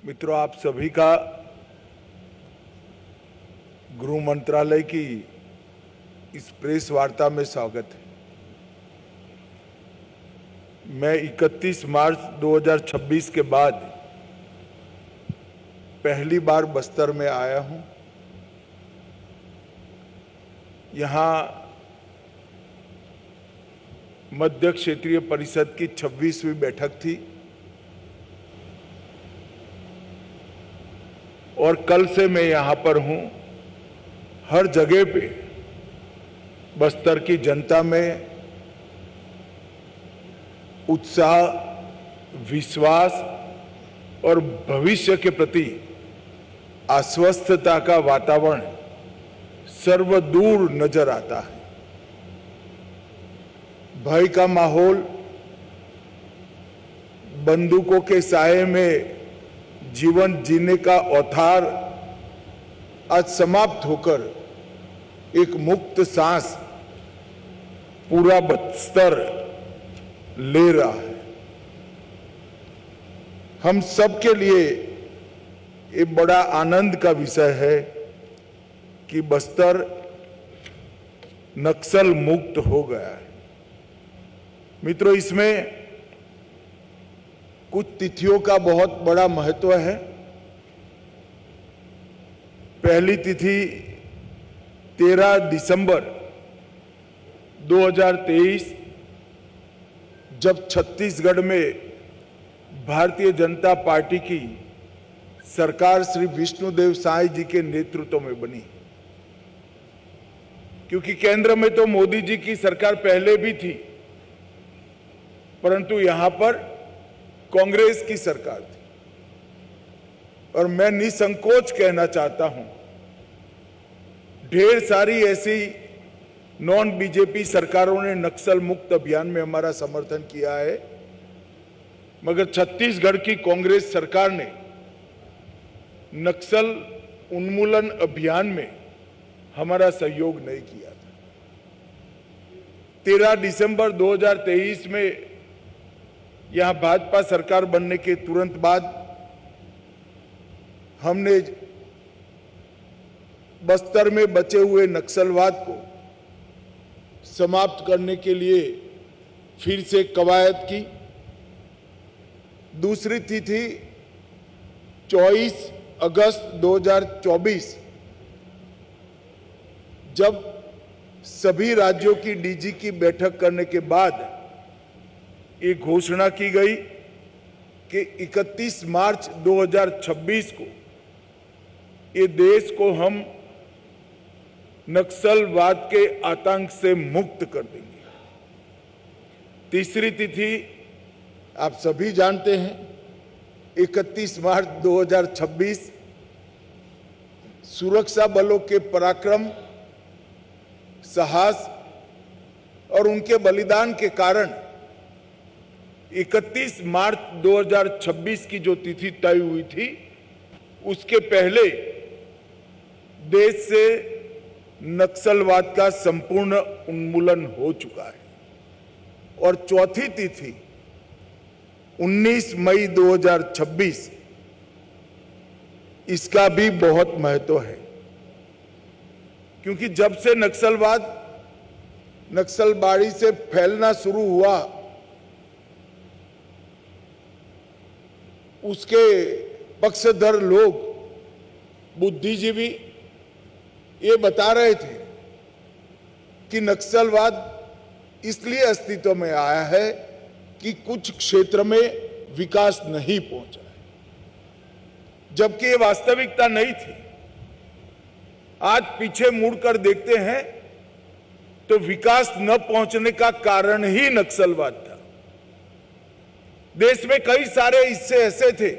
मित्रों, आप सभी का गृह मंत्रालय की इस प्रेस वार्ता में स्वागत है। मैं 31 मार्च 2026 के बाद पहली बार बस्तर में आया हूं। यहां मध्य क्षेत्रीय परिषद की 26वीं बैठक थी और कल से मैं यहां पर हूं। हर जगह पे बस्तर की जनता में उत्साह, विश्वास और भविष्य के प्रति आश्वस्तता का वातावरण सर्वदूर नजर आता है। भय का माहौल, बंदूकों के साए में जीवन जीने का औथार आज समाप्त होकर एक मुक्त सांस पूरा बस्तर ले रहा है। हम सब के लिए एक बड़ा आनंद का विषय है कि बस्तर नक्सल मुक्त हो गया है। मित्रों, इसमें कुछ तिथियों का बहुत बड़ा महत्व है। पहली तिथि 13 दिसंबर 2023, जब छत्तीसगढ़ में भारतीय जनता पार्टी की सरकार श्री विष्णुदेव साय जी के नेतृत्व में बनी। क्योंकि केंद्र में तो मोदी जी की सरकार पहले भी थी, परंतु यहां पर कांग्रेस की सरकार थी। और मैं निसंकोच कहना चाहता हूं, ढेर सारी ऐसी नॉन बीजेपी सरकारों ने नक्सल मुक्त अभियान में हमारा समर्थन किया है, मगर छत्तीसगढ़ की कांग्रेस सरकार ने नक्सल उन्मूलन अभियान में हमारा सहयोग नहीं किया था। 13 दिसंबर 2023 में यहां भाजपा सरकार बनने के तुरंत बाद हमने बस्तर में बचे हुए नक्सलवाद को समाप्त करने के लिए फिर से कवायद की। दूसरी तिथि 24 अगस्त 2024, जब सभी राज्यों की डीजी की बैठक करने के बाद ये घोषणा की गई कि 31 मार्च 2026 को ये देश को हम नक्सलवाद के आतंक से मुक्त कर देंगे। तीसरी तिथि आप सभी जानते हैं, 31 मार्च 2026, सुरक्षा बलों के पराक्रम, साहस और उनके बलिदान के कारण 31 मार्च 2026 की जो तिथि तय हुई थी, उसके पहले देश से नक्सलवाद का संपूर्ण उन्मूलन हो चुका है। और चौथी तिथि 19 मई 2026, इसका भी बहुत महत्व है, क्योंकि जब से नक्सलबाड़ी से फैलना शुरू हुआ, उसके पक्षधर लोग, बुद्धिजीवी ये बता रहे थे कि नक्सलवाद इसलिए अस्तित्व में आया है कि कुछ क्षेत्र में विकास नहीं पहुंचा है, जबकि ये वास्तविकता नहीं थी। आज पीछे मुड़कर देखते हैं तो विकास न पहुंचने का कारण ही नक्सलवाद था। देश में कई सारे हिस्से ऐसे थे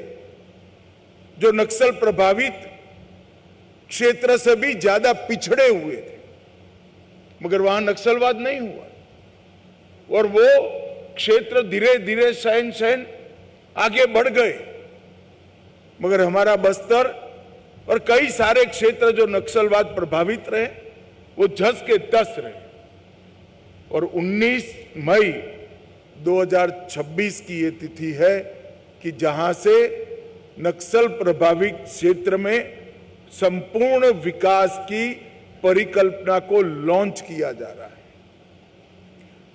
जो नक्सल प्रभावित क्षेत्र से भी ज्यादा पिछड़े हुए थे, मगर वहां नक्सलवाद नहीं हुआ और वो क्षेत्र धीरे धीरे शहन आगे बढ़ गए। मगर हमारा बस्तर और कई सारे क्षेत्र जो नक्सलवाद प्रभावित रहे, वो झस के तस रहे। और 19 मई 2026 की ये तिथि है कि जहां से नक्सल प्रभावित क्षेत्र में संपूर्ण विकास की परिकल्पना को लॉन्च किया जा रहा है।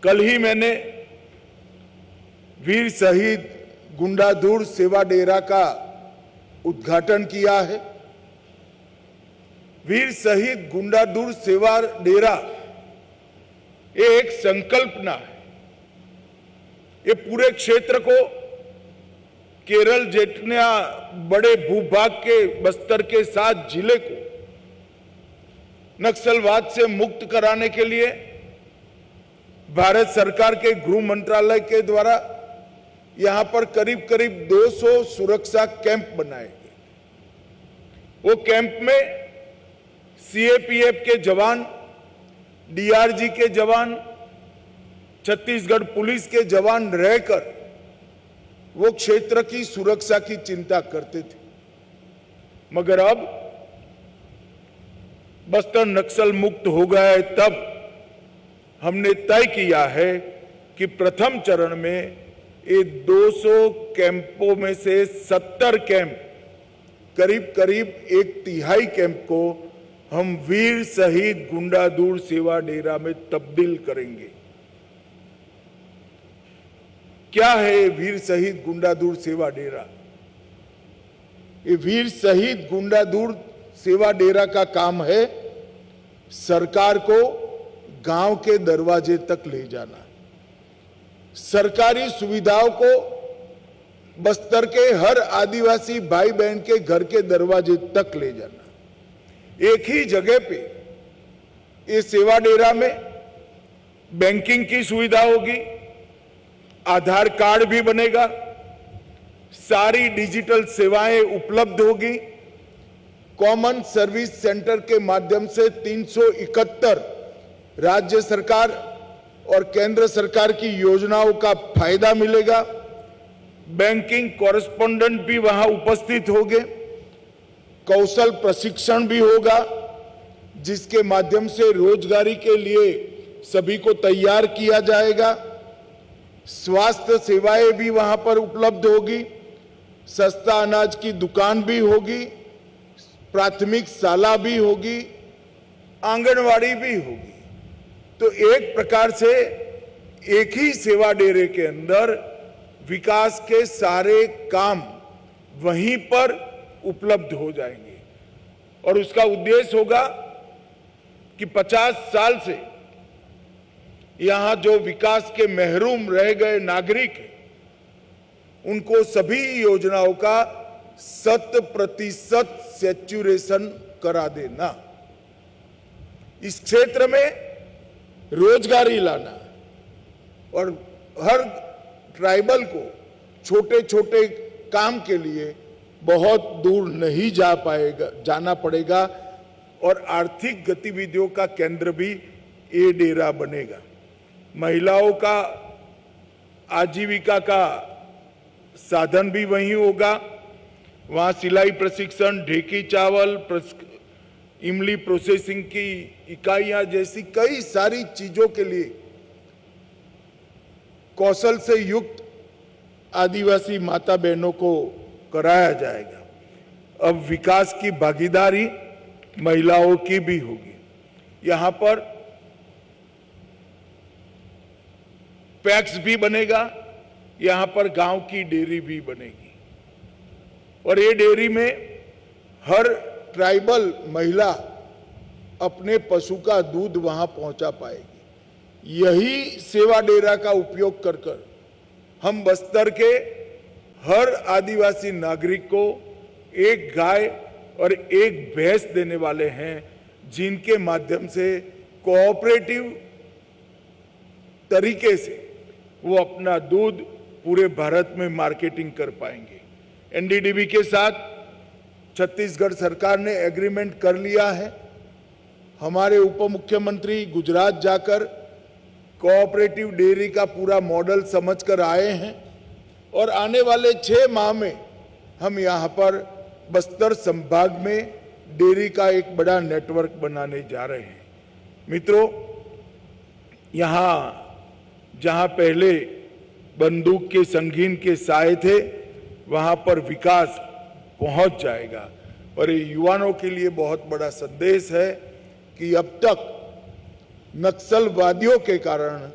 कल ही मैंने वीर शहीद गुंडाधुर सेवा डेरा का उद्घाटन किया है। वीर शहीद गुंडाधुर सेवा डेरा ये एक संकल्पना है। ये पूरे क्षेत्र को, केरल जितना बड़े भूभाग के बस्तर के 7 जिले को नक्सलवाद से मुक्त कराने के लिए भारत सरकार के गृह मंत्रालय के द्वारा यहां पर करीब करीब 200 सुरक्षा कैंप बनाए गए। वो कैंप में सीएपीएफ के जवान, डीआरजी के जवान, छत्तीसगढ़ पुलिस के जवान रहकर वो क्षेत्र की सुरक्षा की चिंता करते थे। मगर अब बस्तर नक्सल मुक्त हो गया है, तब हमने तय किया है कि प्रथम चरण में ये 200 कैंपों में से 70 कैंप, करीब करीब 1/3 कैंप को हम वीर शहीद गुंडाधुर सेवा डेरा में तब्दील करेंगे। क्या है वीर शहीद गुंडाधुर सेवा डेरा? ये वीर शहीद गुंडाधुर सेवा डेरा का काम है सरकार को गांव के दरवाजे तक ले जाना, सरकारी सुविधाओं को बस्तर के हर आदिवासी भाई बहन के घर के दरवाजे तक ले जाना। एक ही जगह पे ये सेवा डेरा में बैंकिंग की सुविधा होगी, आधार कार्ड भी बनेगा, सारी डिजिटल सेवाएं उपलब्ध होगी। कॉमन सर्विस सेंटर के माध्यम से 371 राज्य सरकार और केंद्र सरकार की योजनाओं का फायदा मिलेगा। बैंकिंग कॉरेस्पोंडेंट भी वहां उपस्थित होंगे, कौशल प्रशिक्षण भी होगा, जिसके माध्यम से रोजगारी के लिए सभी को तैयार किया जाएगा। स्वास्थ्य सेवाएं भी वहां पर उपलब्ध होगी, सस्ता अनाज की दुकान भी होगी, प्राथमिक शाला भी होगी, आंगनवाड़ी भी होगी। तो एक प्रकार से एक ही सेवा डेरे के अंदर विकास के सारे काम वहीं पर उपलब्ध हो जाएंगे। और उसका उद्देश्य होगा कि 50 साल से यहां जो विकास के महरूम रह गए नागरिक हैं, उनको सभी योजनाओं का 100% सैचुरेशन करा देना, इस क्षेत्र में रोजगारी लाना और हर ट्राइबल को छोटे छोटे काम के लिए बहुत दूर नहीं जाना पड़ेगा और आर्थिक गतिविधियों का केंद्र भी ये डेरा बनेगा। महिलाओं का आजीविका का साधन भी वहीं होगा। वहां सिलाई प्रशिक्षण, ढेकी चावल, इमली प्रोसेसिंग की इकाइयां जैसी कई सारी चीजों के लिए कौशल से युक्त आदिवासी माता बहनों को कराया जाएगा। अब विकास की भागीदारी महिलाओं की भी होगी। यहां पर पैक्स भी बनेगा, यहां पर गांव की डेयरी भी बनेगी और ये डेयरी में हर ट्राइबल महिला अपने पशु का दूध वहां पहुंचा पाएगी। यही सेवा डेरा का उपयोग कर हम बस्तर के हर आदिवासी नागरिक को एक गाय और एक भैंस देने वाले हैं, जिनके माध्यम से कोऑपरेटिव तरीके से वो अपना दूध पूरे भारत में मार्केटिंग कर पाएंगे। एनडीडीबी के साथ छत्तीसगढ़ सरकार ने एग्रीमेंट कर लिया है। हमारे उप मुख्यमंत्री गुजरात जाकर कोऑपरेटिव डेयरी का पूरा मॉडल समझकर आए हैं और आने वाले 6 माह में हम यहाँ पर बस्तर संभाग में डेयरी का एक बड़ा नेटवर्क बनाने जा रहे हैं। मित्रों, यहाँ जहाँ पहले बंदूक के संगीन के साए थे, वहाँ पर विकास पहुंच जाएगा। और ये युवाओं के लिए बहुत बड़ा संदेश है कि अब तक नक्सलवादियों के कारण,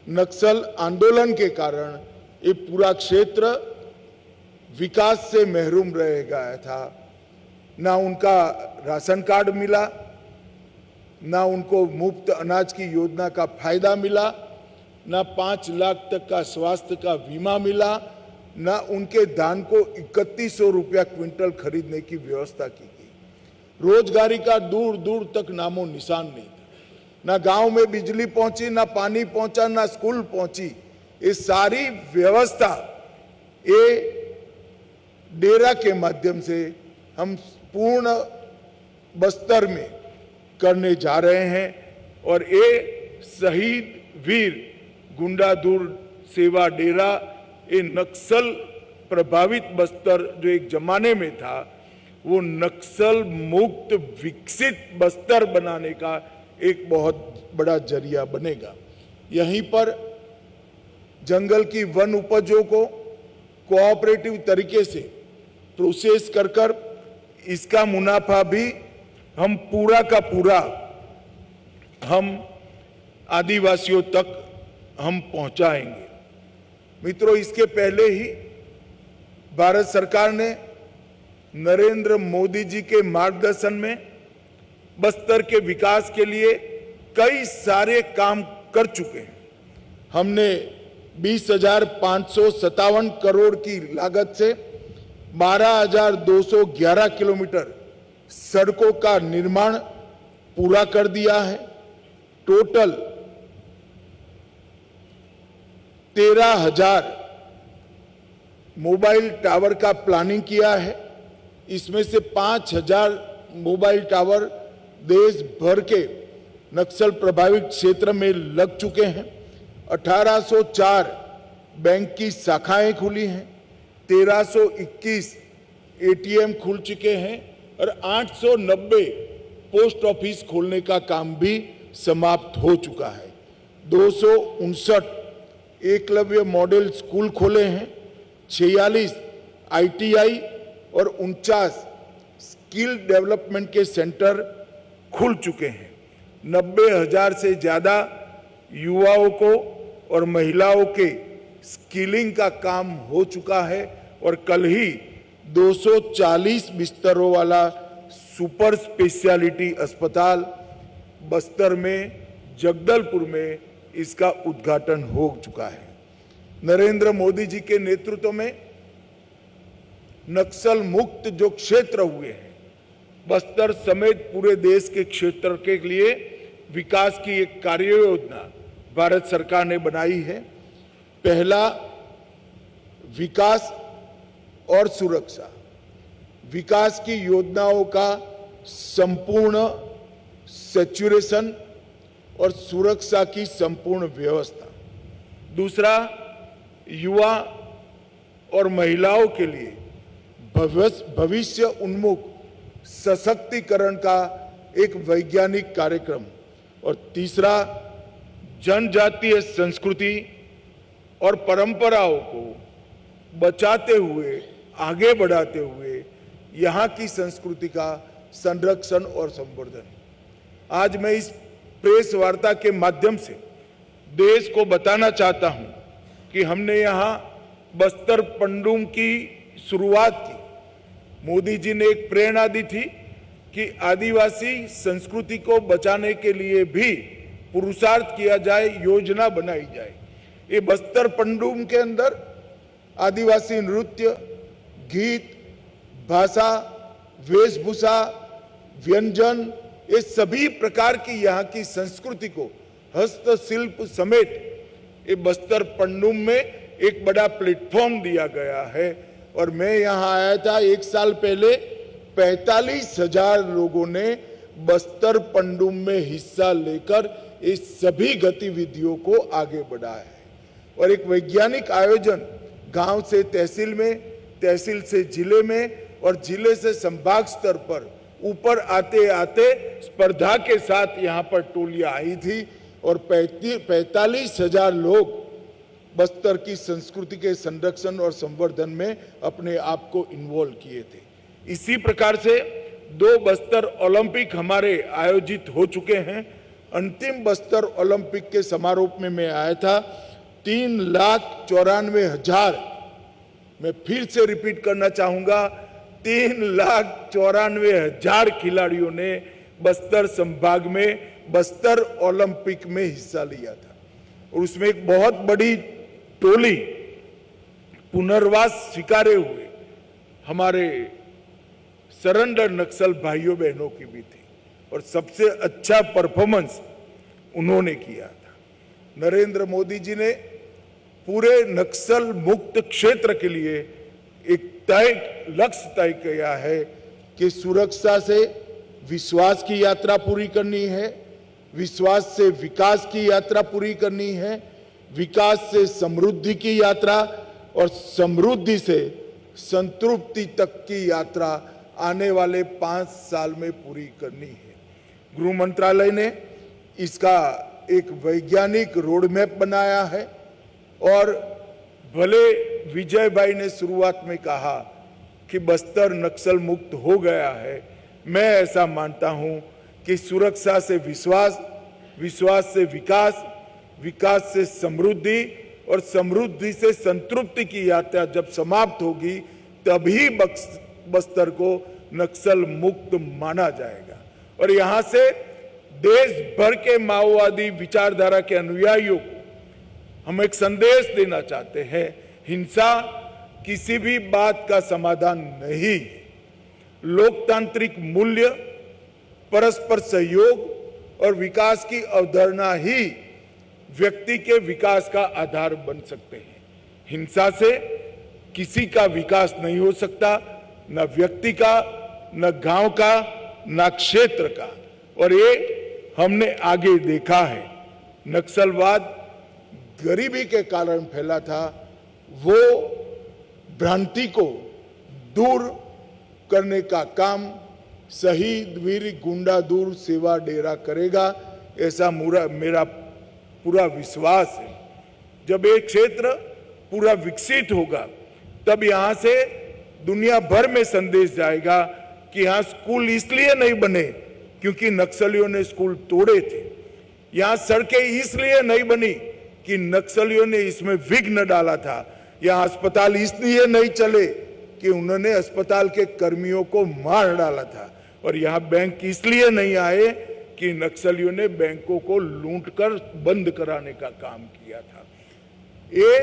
नक्सल आंदोलन के कारण ये पूरा क्षेत्र विकास से महरूम रह गया था। ना उनका राशन कार्ड मिला, ना उनको मुफ्त अनाज की योजना का फायदा मिला, ना 5 लाख तक का स्वास्थ्य का बीमा मिला, ना उनके धान को 3100 रुपया क्विंटल खरीदने की व्यवस्था की गई। रोजगारी का दूर दूर तक नामो निशान नहीं था। ना गांव में बिजली पहुंची, ना पानी पहुंचा, ना स्कूल पहुंची। ये सारी व्यवस्था ये डेरा के माध्यम से हम पूर्ण बस्तर में करने जा रहे हैं। और ये शहीद वीर गुंडाधुर सेवा डेरा, ये नक्सल प्रभावित बस्तर जो एक जमाने में था, वो नक्सल मुक्त विकसित बस्तर बनाने का एक बहुत बड़ा जरिया बनेगा। यहीं पर जंगल की वन उपजों को कोऑपरेटिव तरीके से प्रोसेस कर इसका मुनाफा भी हम पूरा का पूरा हम आदिवासियों तक हम पहुंचाएंगे। मित्रों, इसके पहले ही भारत सरकार ने नरेंद्र मोदी जी के मार्गदर्शन में बस्तर के विकास के लिए कई सारे काम कर चुके हैं। हमने 20,557 करोड़ की लागत से 12,211 किलोमीटर सड़कों का निर्माण पूरा कर दिया है। टोटल 13,000 मोबाइल टावर का प्लानिंग किया है। इसमें से 5,000 मोबाइल टावर देश भर के नक्सल प्रभावित क्षेत्र में लग चुके हैं। 1804 बैंक की शाखाएं खुली हैं, 1321 एटीएम खुल चुके हैं और 890 पोस्ट ऑफिस खोलने का काम भी समाप्त हो चुका है। 259 एकलव्य मॉडल स्कूल खोले हैं, 46 आईटीआई और 49 स्किल डेवलपमेंट के सेंटर खुल चुके हैं। 90,000 से ज्यादा युवाओं को और महिलाओं के स्किलिंग का काम हो चुका है। और कल ही 240 बिस्तरों वाला सुपर स्पेशलिटी अस्पताल बस्तर में, जगदलपुर में इसका उद्घाटन हो चुका है। नरेंद्र मोदी जी के नेतृत्व में नक्सल मुक्त जो क्षेत्र हुए हैं, बस्तर समेत पूरे देश के क्षेत्र के लिए विकास की एक कार्य योजना भारत सरकार ने बनाई है। पहला, विकास और सुरक्षा, विकास की योजनाओं का संपूर्ण सैचुरेशन और सुरक्षा की संपूर्ण व्यवस्था। दूसरा, युवा और महिलाओं के लिए भविष्य उन्मुख सशक्तिकरण का एक वैज्ञानिक कार्यक्रम। और तीसरा, जनजातीय संस्कृति और परंपराओं को बचाते हुए, आगे बढ़ाते हुए यहाँ की संस्कृति का संरक्षण और संवर्धन। आज मैं इस प्रेस वार्ता के माध्यम से देश को बताना चाहता हूं कि हमने यहाँ बस्तर पंडुम की शुरुआत की। मोदी जी ने एक प्रेरणा दी थी कि आदिवासी संस्कृति को बचाने के लिए भी पुरुषार्थ किया जाए, योजना बनाई जाए। ये बस्तर पंडुम के अंदर आदिवासी नृत्य, गीत, भाषा, वेशभूषा, व्यंजन, ये सभी प्रकार की यहाँ की संस्कृति को हस्तशिल्प समेत ये बस्तर पंडुम में एक बड़ा प्लेटफॉर्म दिया गया है। और मैं यहाँ आया था 1 साल पहले, 45,000 लोगों ने बस्तर पंडुम में हिस्सा लेकर इस सभी गतिविधियों को आगे बढ़ाया है। और एक वैज्ञानिक आयोजन गांव से तहसील में, तहसील से जिले में और जिले से संभाग स्तर पर ऊपर आते आते स्पर्धा के साथ यहाँ पर टोलियां आई थी और 45,000 लोग बस्तर की संस्कृति के संरक्षण और संवर्धन में अपने आप को इन्वॉल्व किए थे। इसी प्रकार से 2 बस्तर ओलंपिक हमारे आयोजित हो चुके हैं। अंतिम बस्तर ओलंपिक के समारोह में मैं आया था। 3,94,000, मैं फिर से रिपीट करना चाहूंगा, 3,94,000 खिलाड़ियों ने बस्तर संभाग में बस्तर ओलंपिक में हिस्सा लिया था। और उसमें एक बहुत बड़ी टोली पुनर्वास स्वीकारे हुए हमारे सरेंडर नक्सल भाइयों बहनों की भी थी और सबसे अच्छा परफॉर्मेंस उन्होंने किया था। नरेंद्र मोदी जी ने पूरे नक्सल मुक्त क्षेत्र के लिए एक लक्ष्य तय किया है कि सुरक्षा से विश्वास की यात्रा पूरी करनी है, विश्वास से विकास की यात्रा पूरी करनी है, विकास से समृद्धि की यात्रा और समृद्धि से संतृप्ति तक की यात्रा आने वाले 5 साल में पूरी करनी है। गृह मंत्रालय ने इसका एक वैज्ञानिक रोड मैप बनाया है और भले विजय भाई ने शुरुआत में कहा कि बस्तर नक्सल मुक्त हो गया है, मैं ऐसा मानता हूं कि सुरक्षा से विश्वास, विश्वास से विकास, विकास से समृद्धि और समृद्धि से संतृप्ति की यात्रा जब समाप्त होगी तभी बस्तर को नक्सल मुक्त माना जाएगा। और यहां से देश भर के माओवादी विचारधारा के अनुयायियों को हम एक संदेश देना चाहते हैं, हिंसा किसी भी बात का समाधान नहीं है। लोकतांत्रिक मूल्य, परस्पर सहयोग और विकास की अवधारणा ही व्यक्ति के विकास का आधार बन सकते हैं। हिंसा से किसी का विकास नहीं हो सकता, न व्यक्ति का, न गांव का, न क्षेत्र का। और ये हमने आगे देखा है। नक्सलवाद गरीबी के कारण फैला था, वो भ्रांति को दूर करने का काम शहीद वीर गुंडा दूर सेवा डेरा करेगा, ऐसा मेरा पूरा विश्वास है। जब एक क्षेत्र पूरा विकसित होगा तब यहां से दुनिया भर में संदेश जाएगा कि यहां स्कूल इसलिए नहीं बने क्योंकि नक्सलियों ने स्कूल तोड़े थे, यहां सड़कें इसलिए नहीं बनी कि नक्सलियों ने इसमें विघ्न डाला था, यहां अस्पताल इसलिए नहीं चले कि उन्होंने अस्पताल के कर्मियों को मार डाला था, और यहां बैंक इसलिए नहीं आए कि नक्सलियों ने बैंकों को लूटकर बंद कराने का काम किया था। ये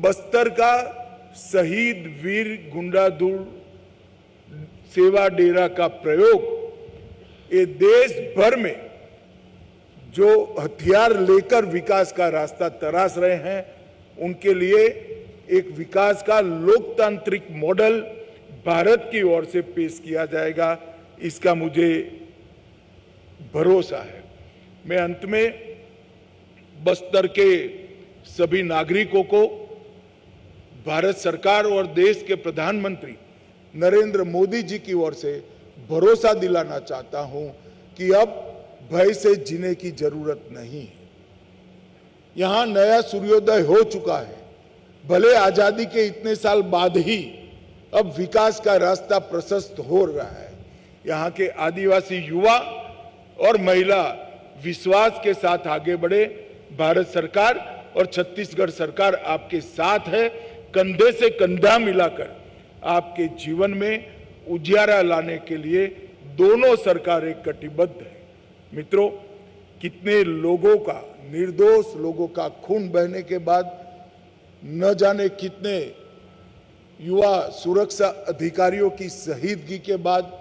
बस्तर का शहीद वीर गुंडादूर सेवा डेरा का प्रयोग ये देश भर में जो हथियार लेकर विकास का रास्ता तराश रहे हैं उनके लिए एक विकास का लोकतांत्रिक मॉडल भारत की ओर से पेश किया जाएगा, इसका मुझे भरोसा है। मैं अंत में बस्तर के सभी नागरिकों को भारत सरकार और देश के प्रधानमंत्री नरेंद्र मोदी जी की ओर से भरोसा दिलाना चाहता हूं कि अब भय से जीने की जरूरत नहीं है। यहां नया सूर्योदय हो चुका है। भले आजादी के इतने साल बाद ही अब विकास का रास्ता प्रशस्त हो रहा है। यहां के आदिवासी युवा और महिला विश्वास के साथ आगे बढ़े। भारत सरकार और छत्तीसगढ़ सरकार आपके साथ है। कंधे से कंधा मिलाकर आपके जीवन में उजियारा लाने के लिए दोनों सरकारें कटिबद्ध है। मित्रों, कितने लोगों का, निर्दोष लोगों का खून बहने के बाद न जाने कितने युवा सुरक्षा अधिकारियों की शहीदगी के बाद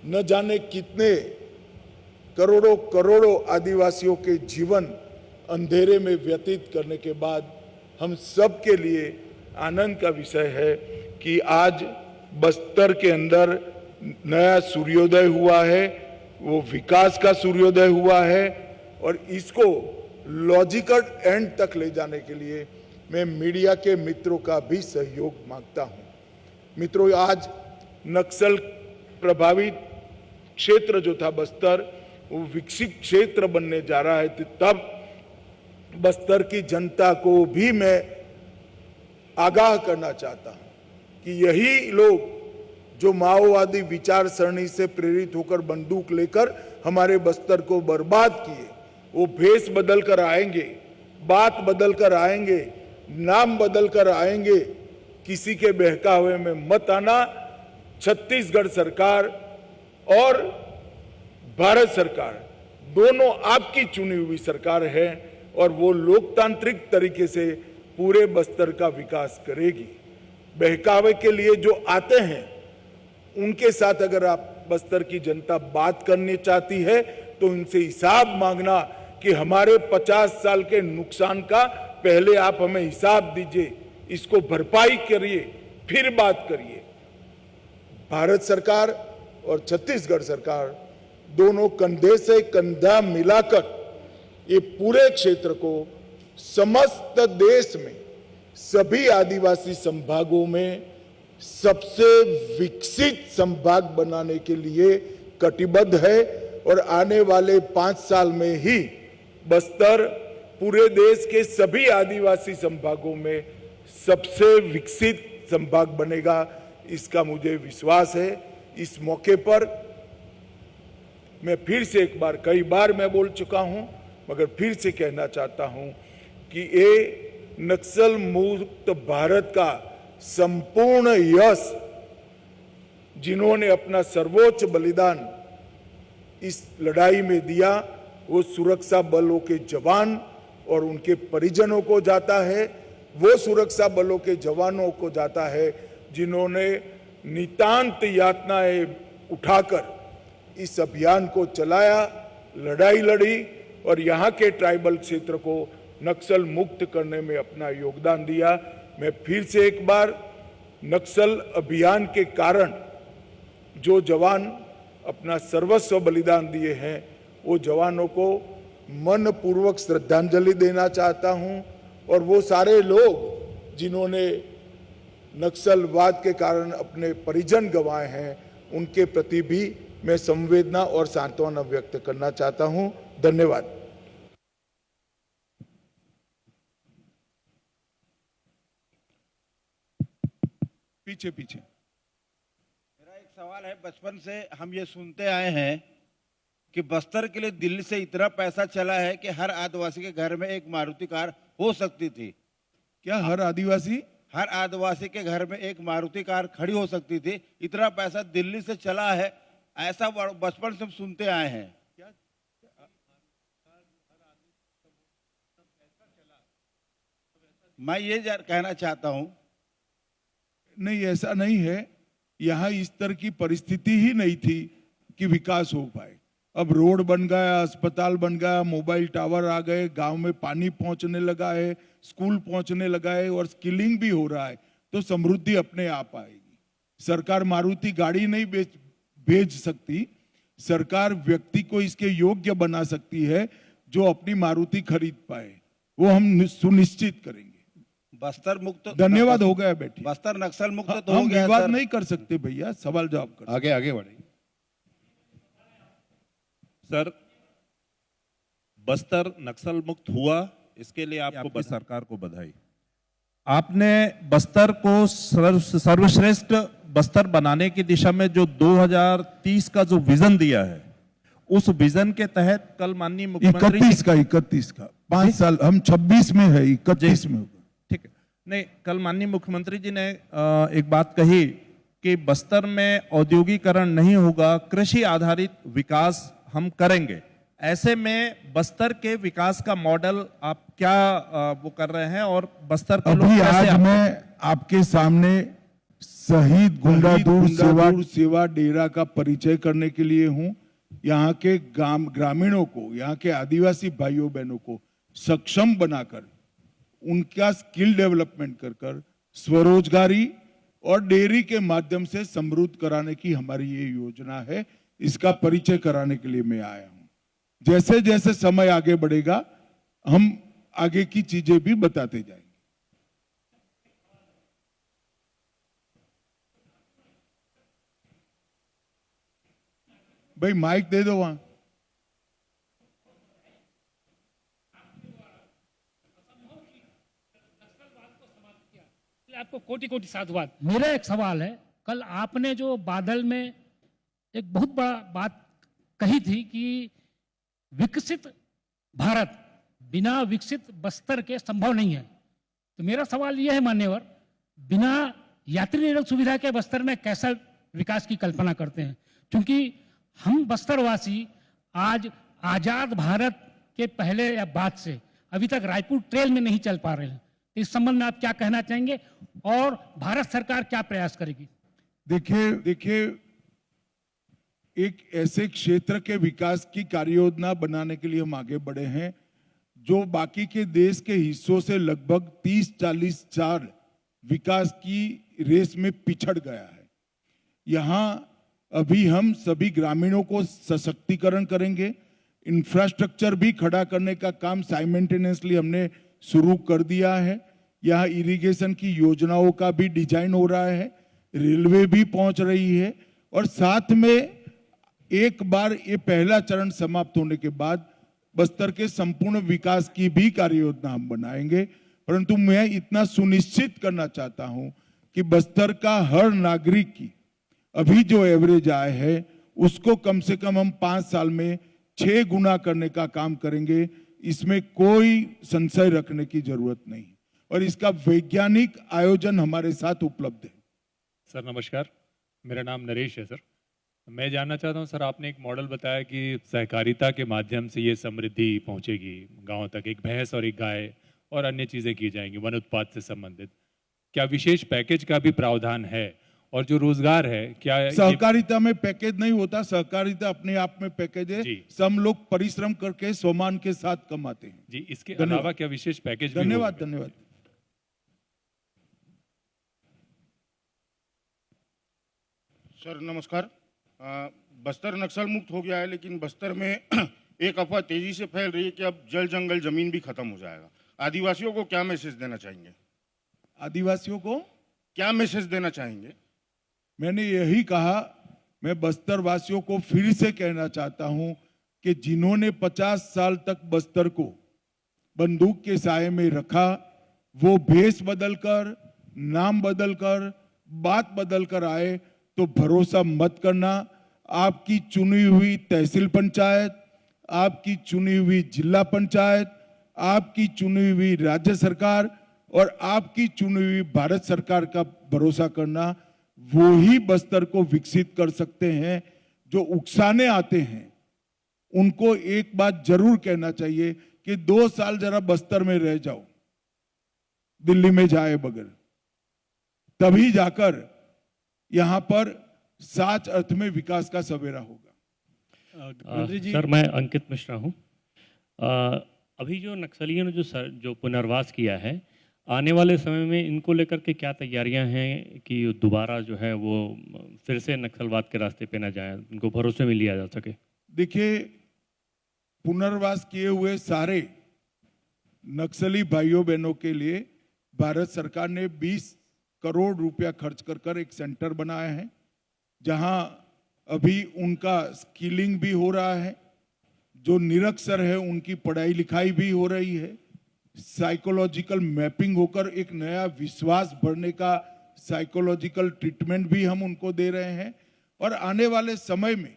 न जाने कितने करोड़ों करोड़ों आदिवासियों के जीवन अंधेरे में व्यतीत करने के बाद हम सब के लिए आनंद का विषय है कि आज बस्तर के अंदर नया सूर्योदय हुआ है, वो विकास का सूर्योदय हुआ है, और इसको लॉजिकल एंड तक ले जाने के लिए मैं मीडिया के मित्रों का भी सहयोग मांगता हूं। मित्रों, आज नक्सल प्रभावित क्षेत्र जो था बस्तर, वो विकसित क्षेत्र बनने जा रहा है, तो तब बस्तर की जनता को भी मैं आगाह करना चाहता हूं कि यही लोग जो माओवादी विचार सरणी से प्रेरित होकर बंदूक लेकर हमारे बस्तर को बर्बाद किए, वो भेष बदल कर आएंगे, बात बदल कर आएंगे, नाम बदल कर आएंगे। किसी के बहकावे में मत आना। छत्तीसगढ़ सरकार और भारत सरकार दोनों आपकी चुनी हुई सरकार है और वो लोकतांत्रिक तरीके से पूरे बस्तर का विकास करेगी। बहकावे के लिए जो आते हैं उनके साथ अगर आप बस्तर की जनता बात करनी चाहती है तो उनसे हिसाब मांगना कि हमारे 50 साल के नुकसान का पहले आप हमें हिसाब दीजिए, इसको भरपाई करिए, फिर बात करिए। भारत सरकार और छत्तीसगढ़ सरकार दोनों कंधे से कंधा मिलाकर ये पूरे क्षेत्र को समस्त देश में सभी आदिवासी संभागों में सबसे विकसित संभाग बनाने के लिए कटिबद्ध है और आने वाले 5 साल में ही बस्तर पूरे देश के सभी आदिवासी संभागों में सबसे विकसित संभाग बनेगा, इसका मुझे विश्वास है। इस मौके पर मैं फिर से एक बार, कई बार मैं बोल चुका हूं मगर फिर से कहना चाहता हूं कि ये नक्सल मुक्त भारत का संपूर्ण यश जिन्होंने अपना सर्वोच्च बलिदान इस लड़ाई में दिया, वो सुरक्षा बलों के जवान और उनके परिजनों को जाता है। वो सुरक्षा बलों के जवानों को जाता है जिन्होंने नितांत यातनाएं उठाकर इस अभियान को चलाया, लड़ाई लड़ी और यहाँ के ट्राइबल क्षेत्र को नक्सल मुक्त करने में अपना योगदान दिया। मैं फिर से एक बार नक्सल अभियान के कारण जो जवान अपना सर्वस्व बलिदान दिए हैं वो जवानों को मनपूर्वक श्रद्धांजलि देना चाहता हूं और वो सारे लोग जिन्होंने नक्सलवाद के कारण अपने परिजन गंवाए हैं उनके प्रति भी मैं संवेदना और सांत्वना व्यक्त करना चाहता हूं। धन्यवाद। पीछे पीछे मेरा एक सवाल है। बचपन से हम ये सुनते आए हैं कि बस्तर के लिए दिल्ली से इतना पैसा चला है कि हर आदिवासी के घर में एक मारुति कार हो सकती थी। क्या हर आदिवासी के घर में एक मारुति कार खड़ी हो सकती थी? इतना पैसा दिल्ली से चला है, ऐसा बचपन से हम सुनते आए हैं। मैं ये कहना चाहता हूं, नहीं, ऐसा नहीं है। यहाँ इस तरह की परिस्थिति ही नहीं थी कि विकास हो पाए। अब रोड बन गया, अस्पताल बन गया, मोबाइल टावर आ गए, गांव में पानी पहुंचने लगा है, स्कूल पहुंचने लगा है और स्किलिंग भी हो रहा है, तो समृद्धि अपने आप आएगी। सरकार मारुति गाड़ी नहीं भेज सकती, सरकार व्यक्ति को इसके योग्य बना सकती है जो अपनी मारुति खरीद पाए, वो हम सुनिश्चित करेंगे। बस्तर मुक्त, धन्यवाद, हो गया बेटी। बस्तर नक्सल मुक्त तो हम हो गया। विवाद नहीं कर सकते भैया, सवाल जवाब कर। आगे आगे बढ़े सर। बस्तर नक्सल मुक्त हुआ, इसके लिए आपको सरकार को बधाई। आपने बस्तर को सर्वश्रेष्ठ बस्तर बनाने की दिशा में जो 2030 का जो विजन दिया है, उस विजन के तहत कल माननीय मुख्यमंत्री 31 का 5 साल, हम 26 में है, 31 में होगा। ठीक है, नहीं, कल माननीय मुख्यमंत्री जी ने एक बात कही कि बस्तर में औद्योगिकरण नहीं होगा, कृषि आधारित विकास हम करेंगे। ऐसे में बस्तर के विकास का मॉडल आप क्या वो कर रहे हैं और बस्तर के लोग कैसे? आज मैं आपके सामने शहीद गुंडादूर सेवा डेरा का परिचय करने के लिए हूं। यहाँ के ग्रामीणों को, यहाँ के आदिवासी भाइयों बहनों को सक्षम बनाकर उनका स्किल डेवलपमेंट कर स्वरोजगारी और डेयरी के माध्यम से समृद्ध कराने की हमारी ये योजना है। इसका परिचय कराने के लिए मैं आया हूं। जैसे जैसे समय आगे बढ़ेगा हम आगे की चीजें भी बताते जाएंगे। भाई माइक दे दो वहां। आपको कोटि कोटि साधुवाद। मेरा एक सवाल है, कल आपने जो बादल में एक बहुत बड़ा बात कही थी कि विकसित भारत बिना विकसित बस्तर के संभव नहीं है। तो मेरा सवाल यह है मान्यवर, बिना यात्री निवास सुविधा के बस्तर में कैसा विकास की कल्पना करते हैं? क्योंकि हम बस्तरवासी आज आजाद भारत के पहले या बाद से अभी तक रायपुर ट्रेल में नहीं चल पा रहे हैं। इस संबंध में आप क्या कहना चाहेंगे और भारत सरकार क्या प्रयास करेगी? देखिए एक ऐसे क्षेत्र के विकास की कार्य योजना बनाने के लिए हम आगे बढ़े हैं जो बाकी के देश के हिस्सों से लगभग 30-40 साल विकास की रेस में पिछड़ गया है। यहाँ अभी हम सभी ग्रामीणों को सशक्तिकरण करेंगे, इंफ्रास्ट्रक्चर भी खड़ा करने का काम साइमल्टेनियसली हमने शुरू कर दिया है। यहाँ इरिगेशन की योजनाओं का भी डिजाइन हो रहा है, रेलवे भी पहुंच रही है और साथ में एक बार ये पहला चरण समाप्त होने के बाद बस्तर के संपूर्ण विकास की भी कार्य योजना हम बनाएंगे। परंतु मैं इतना सुनिश्चित करना चाहता हूं कि बस्तर का हर नागरिक की अभी जो एवरेज आय है उसको कम से कम हम 5 साल में 6 गुना करने का काम करेंगे। इसमें कोई संशय रखने की जरूरत नहीं और इसका वैज्ञानिक आयोजन हमारे साथ उपलब्ध है। सर नमस्कार, मेरा नाम नरेश है। सर मैं जानना चाहता हूं सर, आपने एक मॉडल बताया कि सहकारिता के माध्यम से ये समृद्धि पहुंचेगी गांव तक, एक भैंस और एक गाय और अन्य चीजें की जाएंगी वन उत्पाद से संबंधित। क्या विशेष पैकेज का भी प्रावधान है? और जो रोजगार है क्या सहकारिता में पैकेज नहीं होता, सहकारिता अपने आप में पैकेज है। सब लोग परिश्रम करके सम्मान के साथ कमाते हैं जी। इसके अलावा क्या विशेष पैकेज? धन्यवाद। सर नमस्कार। बस्तर नक्सल मुक्त हो गया है, लेकिन बस्तर में एक अफवाह तेजी से फैल रही है कि अब जल जंगल जमीन भी खत्म हो जाएगा। आदिवासियों को क्या मैसेज देना चाहेंगे? आदिवासियों को क्या मैसेज देना चाहेंगे? मैंने यही कहा, मैं बस्तर वासियों को फिर से कहना चाहता हूं कि जिन्होंने 50 साल तक बस्तर को बंदूक के साए में रखा, वो भेष बदलकर, नाम बदलकर, बात बदलकर आए तो भरोसा मत करना। आपकी चुनी हुई तहसील पंचायत, आपकी चुनी हुई जिला पंचायत, आपकी चुनी हुई राज्य सरकार और आपकी चुनी हुई भारत सरकार का भरोसा करना, वो ही बस्तर को विकसित कर सकते हैं। जो उकसाने आते हैं उनको एक बात जरूर कहना चाहिए कि 2 साल जरा बस्तर में रह जाओ, दिल्ली में जाए बगैर, तभी जाकर यहां पर सच अर्थ में विकास का सवेरा होगा। सर मैं अंकित मिश्रा हूं। अभी जो नक्सलियों ने जो पुनर्वास किया है, आने वाले समय में इनको लेकर के क्या तैयारियां हैं कि दोबारा जो है वो फिर से नक्सलवाद के रास्ते पे न जाएं, उनको भरोसे में लिया जा सके? देखिए, पुनर्वास किए हुए सारे नक्सली भाइयों बहनों के लिए भारत सरकार ने 20 करोड़ रुपया खर्च कर एक सेंटर बनाया है, जहां अभी उनका स्किलिंग भी हो रहा है। जो निरक्षर है उनकी पढ़ाई लिखाई भी हो रही है, साइकोलॉजिकल मैपिंग होकर एक नया विश्वास बढ़ने का साइकोलॉजिकल ट्रीटमेंट भी हम उनको दे रहे हैं। और आने वाले समय में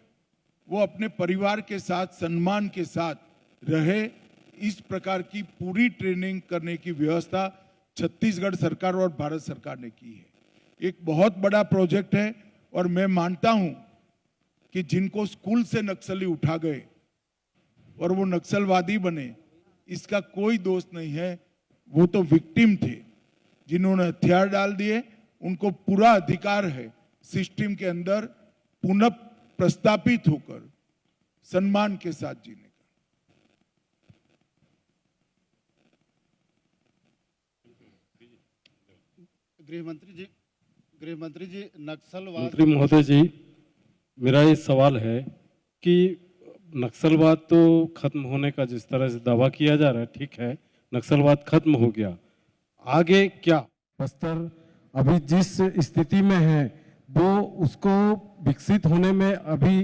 वो अपने परिवार के साथ सम्मान के साथ रहे, इस प्रकार की पूरी ट्रेनिंग करने की व्यवस्था छत्तीसगढ़ सरकार और भारत सरकार ने की है। एक बहुत बड़ा प्रोजेक्ट है और मैं मानता हूं कि जिनको स्कूल से नक्सली उठा गए और वो नक्सलवादी बने, इसका कोई दोष नहीं है। वो तो विक्टिम थे, जिन्होंने हथियार डाल दिए। उनको पूरा अधिकार है सिस्टम के अंदर पुनः प्रस्तापित होकर सम्मान के साथ जीने का। गृहमंत्री जी नक्सलवाद मंत्री महोदय जी, मेरा ये सवाल है कि नक्सलवाद तो खत्म होने का जिस तरह से दावा किया जा रहा है, ठीक है, नक्सलवाद खत्म हो गया, आगे क्या? बस्तर अभी जिस स्थिति में है वो उसको विकसित होने में अभी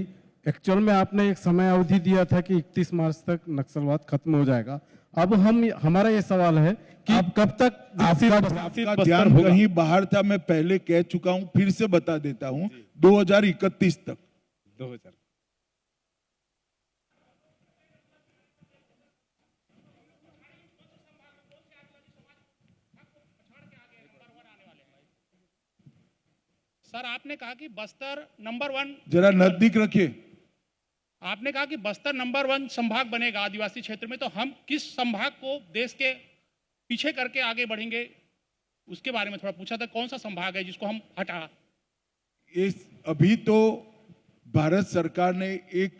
एक्चुअल में आपने एक समय अवधि दिया था कि 31 मार्च तक नक्सलवाद खत्म हो जाएगा। अब हमारा ये सवाल है कि अब कब तक आपका ध्यान कहीं बाहर था, मैं पहले कह चुका हूं, फिर से बता देता हूं, 2031 तक। 2000 सर आपने कहा कि बस्तर नंबर 1, जरा नजदीक रखिए। आपने कहा कि बस्तर नंबर 1 संभाग बनेगा आदिवासी क्षेत्र में, तो हम किस संभाग को देश के पीछे करके आगे बढ़ेंगे, उसके बारे में थोड़ा पूछा था। कौन सा संभाग है जिसको हम हटा? अभी तो भारत सरकार ने एक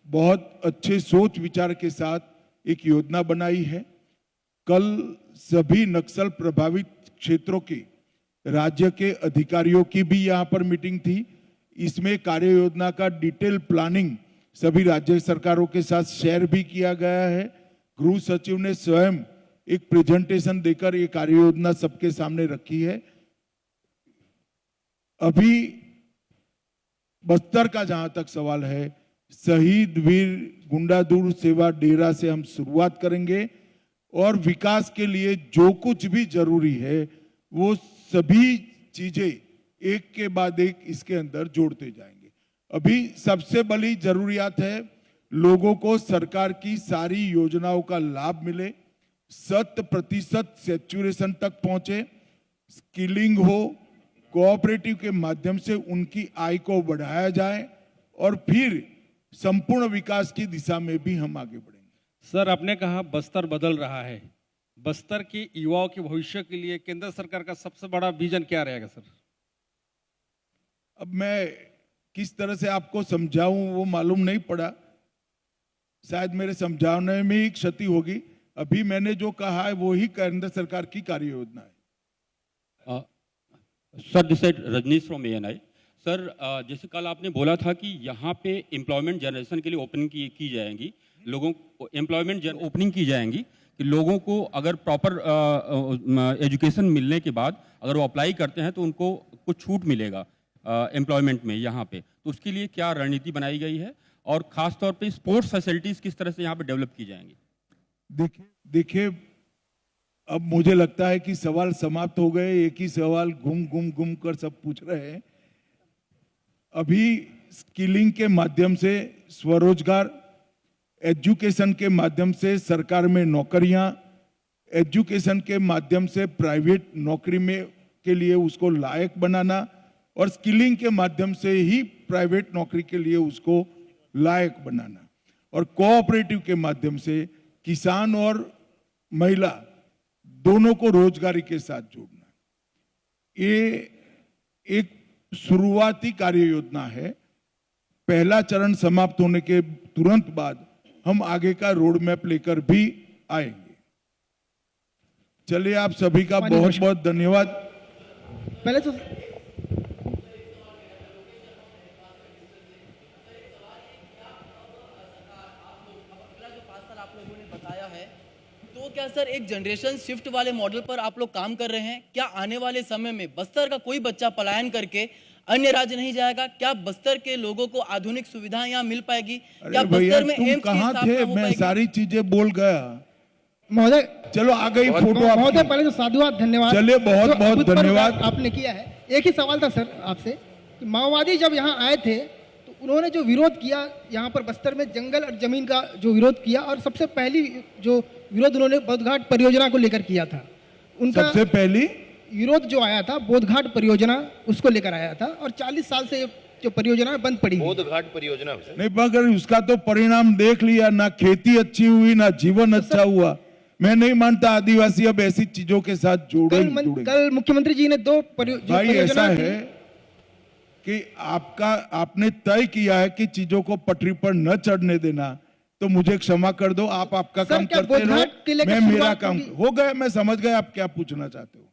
बहुत अच्छे सोच विचार के साथ एक योजना बनाई है। कल सभी नक्सल प्रभावित क्षेत्रों के राज्य के अधिकारियों की भी यहां पर मीटिंग थी। इसमें कार्य योजना का डिटेल प्लानिंग सभी राज्य सरकारों के साथ शेयर भी किया गया है। गृह सचिव ने स्वयं एक प्रेजेंटेशन देकर ये कार्य योजना सबके सामने रखी है। अभी बस्तर का जहां तक सवाल है, शहीद वीर गुंडादुर सेवा डेरा से हम शुरुआत करेंगे और विकास के लिए जो कुछ भी जरूरी है वो सभी चीजें एक के बाद एक इसके अंदर जोड़ते जाएंगे। अभी सबसे बड़ी जरूरियात है लोगों को सरकार की सारी योजनाओं का लाभ मिले, 100% सैचुरेशन तक पहुंचे, स्किलिंग हो, कोऑपरेटिव के माध्यम से उनकी आय को बढ़ाया जाए और फिर संपूर्ण विकास की दिशा में भी हम आगे बढ़ेंगे। सर आपने कहा बस्तर बदल रहा है, बस्तर के युवाओं के भविष्य के लिए केंद्र सरकार का सबसे बड़ा विजन क्या रहेगा सर? अब मैं किस तरह से आपको समझाऊं वो मालूम नहीं पड़ा, शायद मेरे समझाने में ही क्षति होगी। अभी मैंने जो कहा है वो ही केंद्र सरकार की कार्य योजना है। Sir this is Rajneesh from ANI। Sir जैसे कल आपने बोला था कि यहाँ पे एम्प्लॉयमेंट जनरेशन के लिए ओपनिंग की जाएंगी, लोगों को एम्प्लॉयमेंट ओपनिंग की जाएंगी कि लोगों को अगर प्रॉपर एजुकेशन मिलने के बाद अगर वो अप्लाई करते हैं तो उनको कुछ छूट मिलेगा एम्प्लॉयमेंट में यहाँ पे, तो उसके लिए क्या रणनीति बनाई गई है और खास तौर पे स्पोर्ट्स फैसिलिटीज किस तरह से यहाँ पे डेवलप की जाएंगी? देखिए अब मुझे लगता है कि सवाल समाप्त हो गए, एक ही सवाल घूम कर सब पूछ रहे हैं। अभी स्किलिंग के माध्यम से स्वरोजगार, एजुकेशन के माध्यम से सरकार में नौकरियां, एजुकेशन के माध्यम से प्राइवेट नौकरी में के लिए उसको लायक बनाना और स्किलिंग के माध्यम से ही प्राइवेट नौकरी के लिए उसको लायक बनाना और कोऑपरेटिव के माध्यम से किसान और महिला दोनों को रोजगारी के साथ जोड़ना। ये एक शुरुआती कार्य योजना है। पहला चरण समाप्त होने के तुरंत बाद हम आगे का रोड मैप लेकर भी आएंगे। चलिए आप सभी का बहुत बहुत धन्यवाद। पहले तो तो क्या सर एक जनरेशन शिफ्ट वाले मॉडल पर आप लोग काम कर रहे हैं? क्या आने वाले समय में बस्तर का कोई बच्चा पलायन करके अन्य राज्य नहीं जाएगा? क्या बस्तर के लोगों को आधुनिक सुविधाएं यहाँ मिल पाएगी? क्या बस्तर में एम्स कहाँ थे? मैं सारी चीजें बोल गया महोदय। चलो आ गई फोटो महोदय। पहले तो साधुवाद, धन्यवाद। चलिए बहुत बहुत धन्यवाद आपने किया है। एक ही सवाल था सर आपसे कि माओवादी जब यहाँ आए थे तो उन्होंने जो विरोध किया यहाँ पर बस्तर में जंगल और जमीन का जो विरोध किया, और सबसे पहली जो विरोध उन्होंने बोधघाट परियोजना को लेकर किया था। उनका सबसे पहली विरोध जो आया था बोधघाट परियोजना उसको लेकर आया था और 40 साल से जो परियोजना बंद पड़ी। बोधघाट परियोजना नहीं, मगर उसका तो परिणाम देख लिया ना, खेती अच्छी हुई ना जीवन अच्छा हुआ। मैं नहीं मानता आदिवासी अब ऐसी चीजों के साथ जुड़े। कल मुख्यमंत्री जी ने दो भाई ऐसा है कि आपने तय किया है कि चीजों को पटरी पर न चढ़ने देना, तो मुझे क्षमा कर दो। आप आपका काम करते रहो, मैं मेरा काम हो गया। मैं समझ गया आप क्या पूछना चाहते हो।